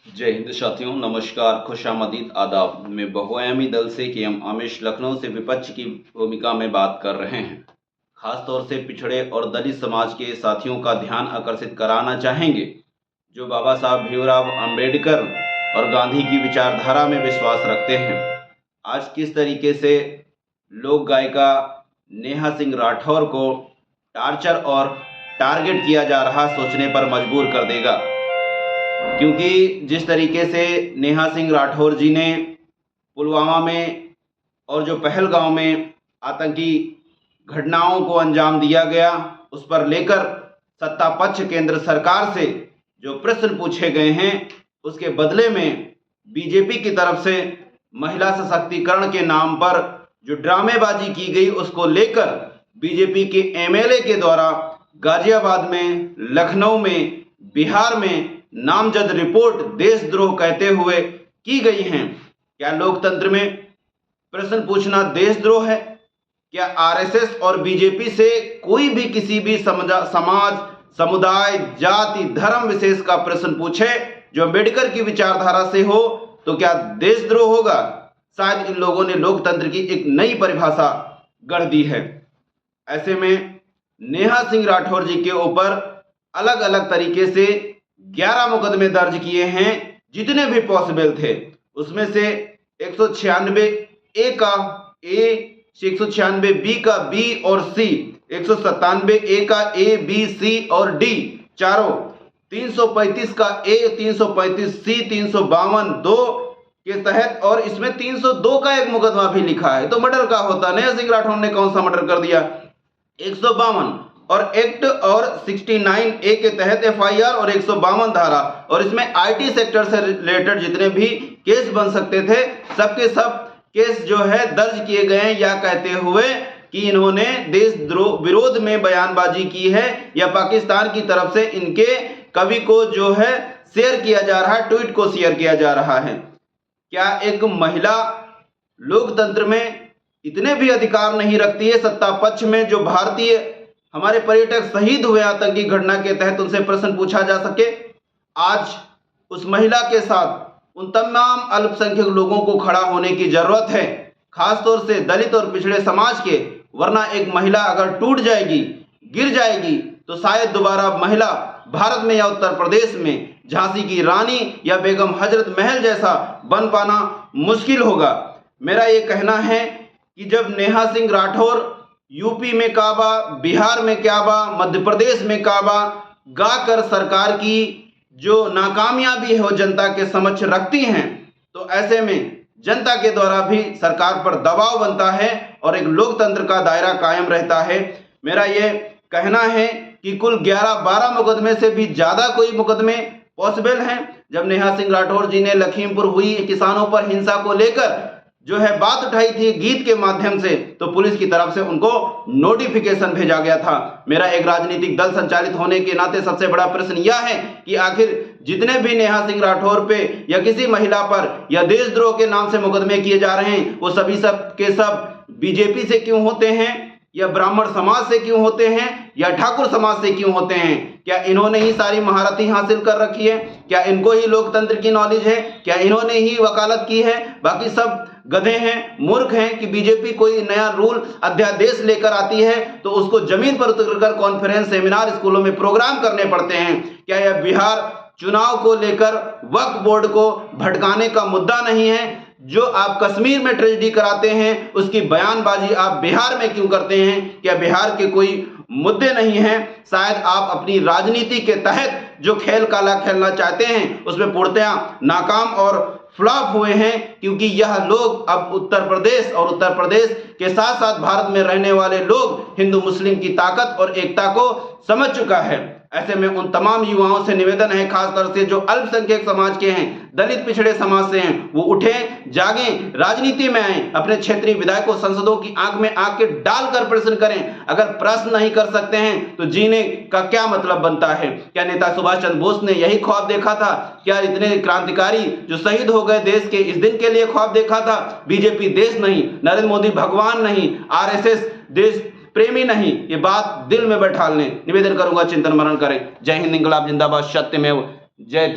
जय हिंद साथियों, नमस्कार, खुशामदीद, आदाब। मैं बहुआयामी दल से केएम आमिश लखनऊ से विपक्ष की भूमिका में बात कर रहे हैं। खास तौर से पिछड़े और दलित समाज के साथियों का ध्यान आकर्षित कराना चाहेंगे जो बाबा साहब भीमराव अंबेडकर और गांधी की विचारधारा में विश्वास रखते हैं। आज किस तरीके से लोक गायिका नेहा सिंह राठौर को टार्चर और टारगेट किया जा रहा सोचने पर मजबूर कर देगा, क्योंकि जिस तरीके से नेहा सिंह राठौर जी ने पुलवामा में और जो पहलगांव में आतंकी घटनाओं को अंजाम दिया गया, उस पर लेकर सत्ता पक्ष केंद्र सरकार से जो प्रश्न पूछे गए हैं, उसके बदले में बीजेपी की तरफ से महिला सशक्तिकरण के नाम पर जो ड्रामेबाजी की गई, उसको लेकर बीजेपी के एमएलए के द्वारा गाजियाबाद में, लखनऊ में, बिहार में नामजद रिपोर्ट देशद्रोह कहते हुए की गई हैं। क्या लोकतंत्र में प्रश्न पूछना देशद्रोह है? क्या आरएसएस और बीजेपी से कोई भी किसी भी समाज, समुदाय, जाति, धर्म विशेष का प्रश्न पूछे जो अम्बेडकर की विचारधारा से हो, तो क्या देशद्रोह होगा? शायद इन लोगों ने लोकतंत्र की एक नई परिभाषा गढ़ दी है। ऐसे में नेहा सिंह राठौर जी के ऊपर अलग अलग तरीके से 11 मुकदमे दर्ज किए हैं। जितने भी पॉसिबल थे उसमें से 196 ए का ए, 196 बी का बी और सी, 197 ए का ए, बी, सी और डी चारों, 335 का ए, 335 सी, 352 2 के तहत, और इसमें 302 का एक मुकदमा भी लिखा है। तो मर्डर का होता, नेहा सिंह राठौर ने कौन सा मर्डर कर दिया? 152 और एक्ट और 69 ए के तहत एफआईआर और 152 धारा, और इसमें आईटी सेक्टर से रिलेटेड जितने भी केस बन सकते थे, सबके सब केस जो है दर्ज किए गए हैं, या कहते हुए कि इन्होंने देशद्रोह विरोध में बयानबाजी की है, या पाकिस्तान की तरफ से इनके कवि को जो है शेयर किया जा रहा है, ट्वीट को शेयर किया जा रहा है। क्या एक महिला लोकतंत्र में इतने भी अधिकार नहीं रखती है? सत्ता पक्ष में जो भारतीय हमारे पर्यटक शहीद हुए आतंकी घटना के तहत, उनसे प्रश्न पूछा जा सके? आज उस महिला के साथ उन तमाम अल्पसंख्यक लोगों को खड़ा होने की जरूरत है, खासतौर से दलित और पिछड़े समाज के। वरना एक महिला अगर टूट जाएगी, गिर जाएगी, तो शायद दोबारा महिला भारत में या उत्तर प्रदेश में झांसी की रानी या बेगम हजरत महल जैसा बन पाना मुश्किल होगा। मेरा ये कहना है कि जब नेहा सिंह राठौर यूपी में काबा, बिहार में काबा, मध्य प्रदेश में काबा गाकर सरकार की जो नाकामयाबी है वो जनता के समक्ष रखती हैं, तो ऐसे में जनता के द्वारा भी सरकार पर दबाव बनता है और एक लोकतंत्र का दायरा कायम रहता है। मेरा ये कहना है कि कुल 11-12 मुकदमे से भी ज़्यादा कोई मुकदमे पॉसिबल हैं। जब नेहा सिंह राठौर जी ने लखीमपुर हुई किसानों पर हिंसा को लेकर जो है बात उठाई थी गीत के माध्यम से, तो पुलिस की तरफ से उनको नोटिफिकेशन भेजा गया था। मेरा एक राजनीतिक दल संचालित होने के नाते सबसे बड़ा प्रश्न यह है कि आखिर जितने भी नेहा सिंह राठौर पे या किसी महिला पर या देशद्रोह के नाम से मुकदमे किए जा रहे हैं, वो सभी सब के सब बीजेपी से क्यों होते हैं, या ब्राह्मण समाज से क्यों होते हैं, या ठाकुर समाज से क्यों होते हैं? क्या इन्होंने ही सारी महारती हासिल कर रखी है? क्या इनको ही लोकतंत्र की नॉलेज है? क्या इन्होंने ही वकालत की है? बाकी सब गधे हैं, मूर्ख हैं कि बीजेपी कोई नया रूल अध्यादेश लेकर आती है तो उसको जमीन पर उतरकर कॉन्फ्रेंस, सेमिनार, स्कूलों में प्रोग्राम करने पड़ते हैं। क्या यह बिहार चुनाव को लेकर वक्फ बोर्ड को भटकाने का मुद्दा नहीं है? जो आप कश्मीर में ट्रेजेडी कराते हैं, उसकी बयानबाजी आप बिहार में क्यों करते हैं? क्या बिहार के कोई मुद्दे नहीं हैं? शायद आप अपनी राजनीति के तहत जो खेल काला खेलना चाहते हैं उसमें पूर्णतया नाकाम और फ्लॉप हुए हैं, क्योंकि यह लोग अब उत्तर प्रदेश के साथ साथ भारत में रहने वाले लोग हिंदू मुस्लिम की ताकत और एकता को समझ चुका है। ऐसे में उन तमाम युवाओं से निवेदन है, खासतौर से जो अल्पसंख्यक समाज के हैं, दलित पिछड़े समाज से हैं, वो उठें, जागें, राजनीति में आएं, अपने क्षेत्रीय विधायकों, सांसदों की आंख में आंख के डालकर प्रश्न करें। अगर प्रश्न नहीं कर सकते हैं तो जीने का क्या मतलब बनता है? क्या नेता सुभाष चंद्र बोस ने यही ख्वाब देखा था? क्या इतने क्रांतिकारी जो शहीद हो गए देश के, इस दिन के लिए ख्वाब देखा था? बीजेपी देश नहीं, नरेंद्र मोदी भगवान नहीं, आरएसएस देश प्रेमी नहीं। ये बात दिल में बैठा लें। निवेदन करूंगा, चिंतन मनन करें। जय हिंद, इंकलाब जिंदाबाद, सत्यमेव जयते।